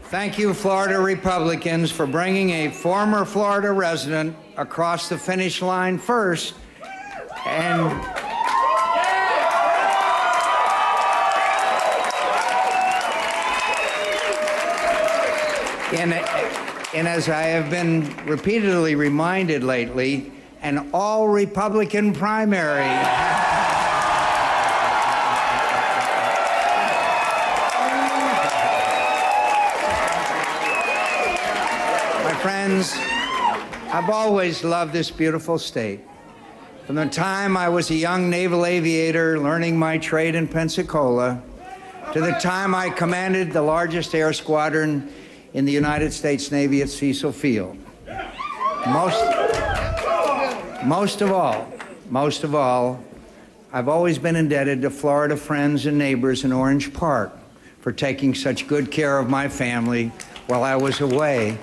Thank you, Florida Republicans, for bringing a former Florida resident across the finish line first. And as I have been repeatedly reminded lately, an all-Republican primary. My friends, I've always loved this beautiful state. From the time I was a young naval aviator learning my trade in Pensacola, to the time I commanded the largest air squadron in the United States Navy at Cecil Field. Most of all, I've always been indebted to Florida friends and neighbors in Orange Park for taking such good care of my family while I was away.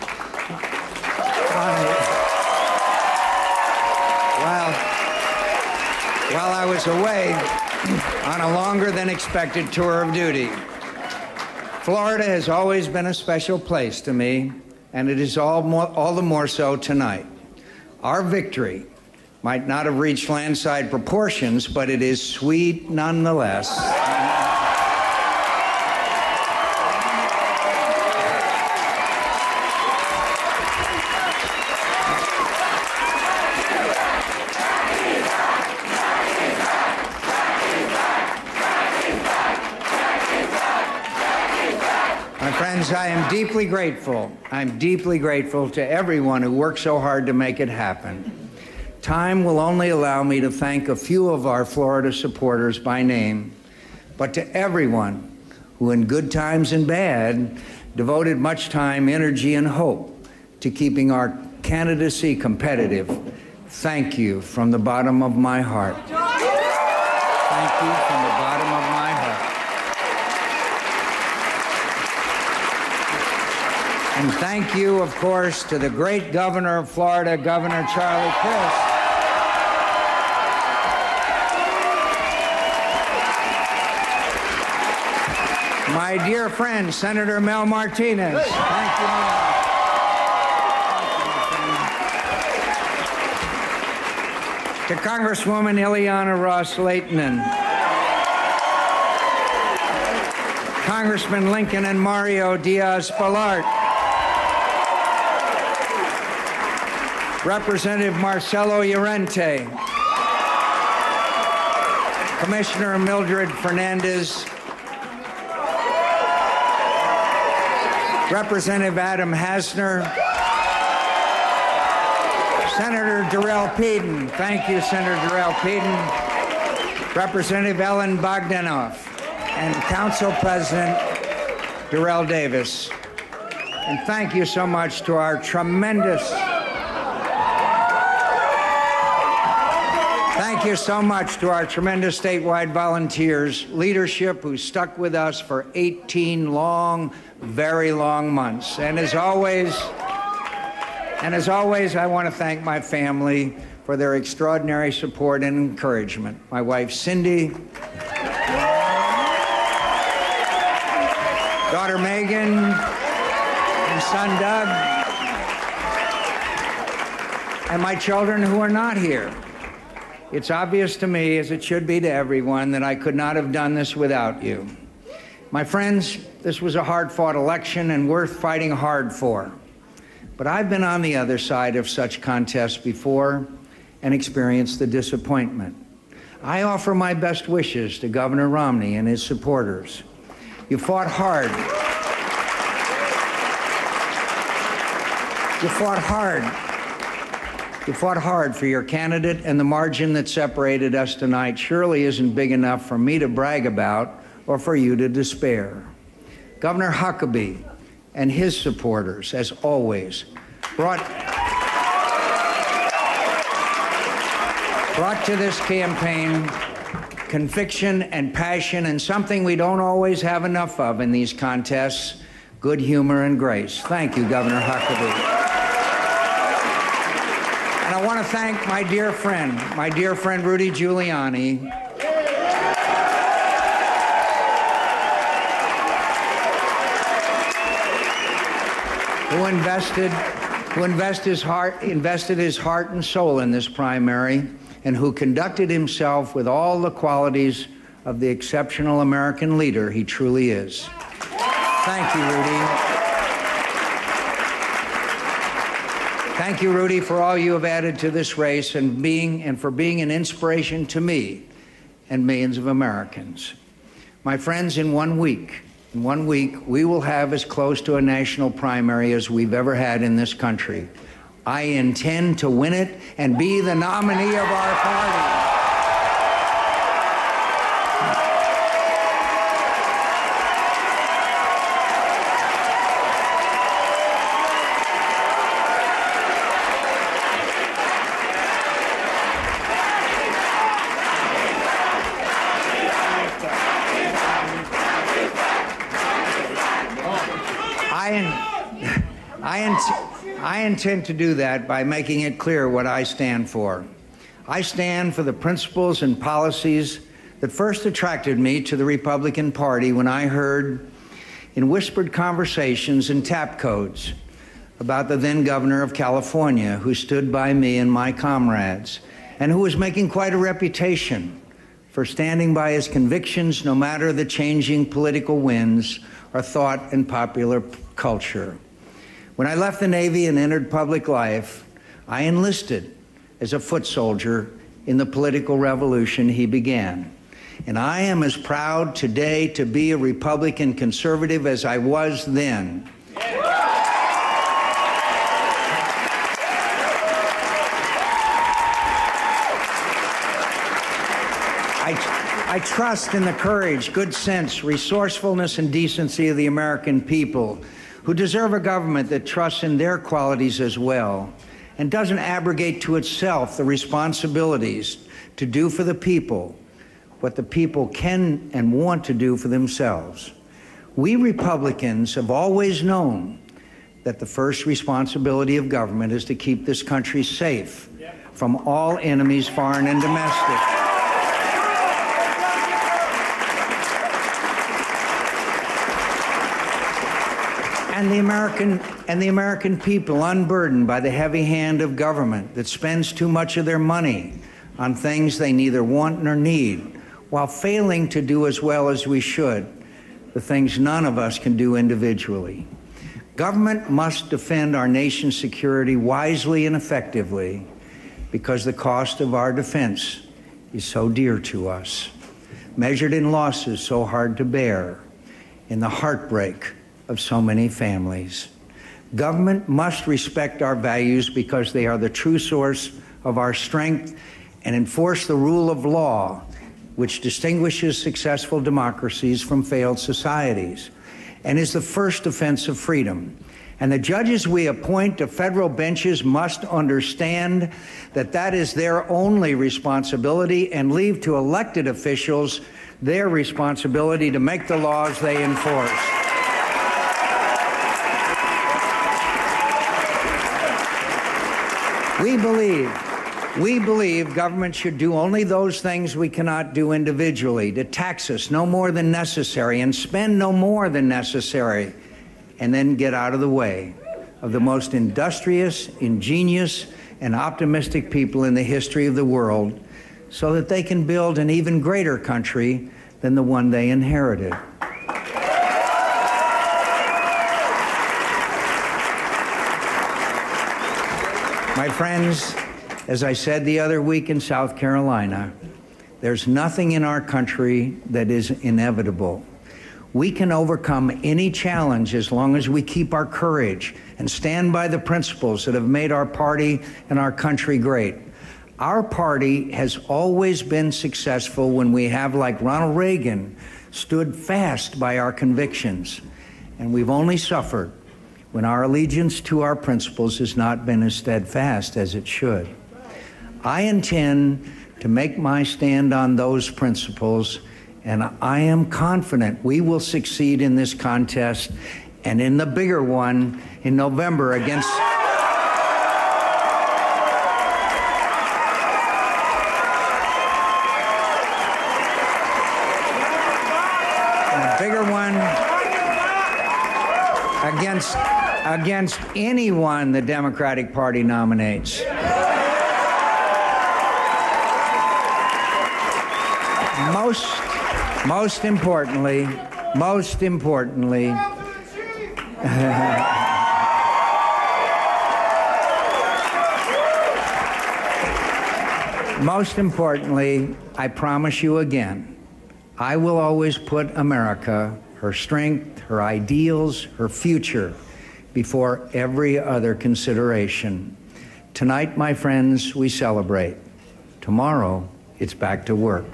While I was away on a longer than expected tour of duty. Florida has always been a special place to me, and it is all the more so tonight. Our victory might not have reached landslide proportions, but it is sweet nonetheless. Friends, I am deeply grateful. I'm deeply grateful to everyone who worked so hard to make it happen. Time will only allow me to thank a few of our Florida supporters by name, but to everyone who in good times and bad devoted much time, energy, and hope to keeping our candidacy competitive, thank you from the bottom of my heart. Thank you from the bottom of my heart. And thank you, of course, to the great governor of Florida, Governor Charlie Crist. My dear friend, Senator Mel Martinez. Thank you, Mel. To Congresswoman Ileana Ross-Lehtinen. Congressman Lincoln and Mario Diaz-Balart. Representative Marcelo Llorente, Commissioner Mildred Fernandez, Representative Adam Hasner, Senator Darrell Peden. Thank you, Senator Darrell Peden. Representative Ellen Bogdanoff, and Council President Darrell Davis. And thank you so much to our tremendous Thank you so much to our tremendous statewide volunteers, leadership who stuck with us for 18 long, very long months. And as always, I want to thank my family for their extraordinary support and encouragement. My wife, Cindy, daughter, Megan, and son, Doug, and my children who are not here. It's obvious to me, as it should be to everyone, that I could not have done this without you. My friends, this was a hard-fought election and worth fighting hard for. But I've been on the other side of such contests before and experienced the disappointment. I offer my best wishes to Governor Romney and his supporters. You fought hard. You fought hard. You fought hard for your candidate, and the margin that separated us tonight surely isn't big enough for me to brag about or for you to despair. Governor Huckabee and his supporters, as always, brought to this campaign conviction and passion, and something we don't always have enough of in these contests, good humor and grace. Thank you, Governor Huckabee. And I want to thank my dear friend Rudy Giuliani. who invested his heart and soul in this primary, and who conducted himself with all the qualities of the exceptional American leader he truly is. Thank you, Rudy. Thank you, Rudy, for all you have added to this race and for being an inspiration to me and millions of Americans. My friends, in 1 week, we will have as close to a national primary as we've ever had in this country. I intend to win it and be the nominee of our party. I intend to do that by making it clear what I stand for. I stand for the principles and policies that first attracted me to the Republican Party when I heard in whispered conversations and tap codes about the then governor of California, who stood by me and my comrades, and who was making quite a reputation for standing by his convictions no matter the changing political winds or thought and popular culture. When I left the Navy and entered public life, I enlisted as a foot soldier in the political revolution he began. And I am as proud today to be a Republican conservative as I was then. I trust in the courage, good sense, resourcefulness, and decency of the American people, who deserve a government that trusts in their qualities as well and doesn't abrogate to itself the responsibilities to do for the people what the people can and want to do for themselves. We Republicans have always known that the first responsibility of government is to keep this country safe from all enemies, foreign and domestic. And the American people, unburdened by the heavy hand of government that spends too much of their money on things they neither want nor need, while failing to do as well as we should the things none of us can do individually. Government must defend our nation's security wisely and effectively because the cost of our defense is so dear to us, measured in losses so hard to bear, in the heartbreak of so many families. Government must respect our values because they are the true source of our strength and enforce the rule of law, which distinguishes successful democracies from failed societies and is the first defense of freedom. And the judges we appoint to federal benches must understand that that is their only responsibility and leave to elected officials their responsibility to make the laws they enforce. We believe government should do only those things we cannot do individually, to tax us no more than necessary and spend no more than necessary, and then get out of the way of the most industrious, ingenious, and optimistic people in the history of the world so that they can build an even greater country than the one they inherited. My friends, as I said the other week in South Carolina, there's nothing in our country that is inevitable. We can overcome any challenge as long as we keep our courage and stand by the principles that have made our party and our country great. Our party has always been successful when we have, like Ronald Reagan, stood fast by our convictions, and we've only suffered when our allegiance to our principles has not been as steadfast as it should. I intend to make my stand on those principles, and I am confident we will succeed in this contest and in the bigger one in November against the bigger one against against anyone the Democratic Party nominates. Most importantly, I promise you again, I will always put America, her strength, her ideals, her future, before every other consideration. Tonight, my friends, we celebrate. Tomorrow, it's back to work.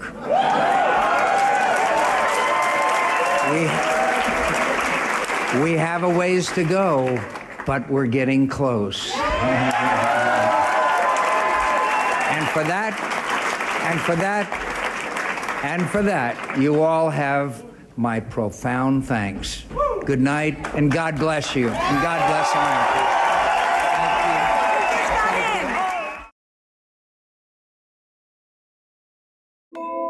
We have a ways to go, but we're getting close. And for that, you all have my profound thanks. Good night, and God bless you, and God bless America. Thank you.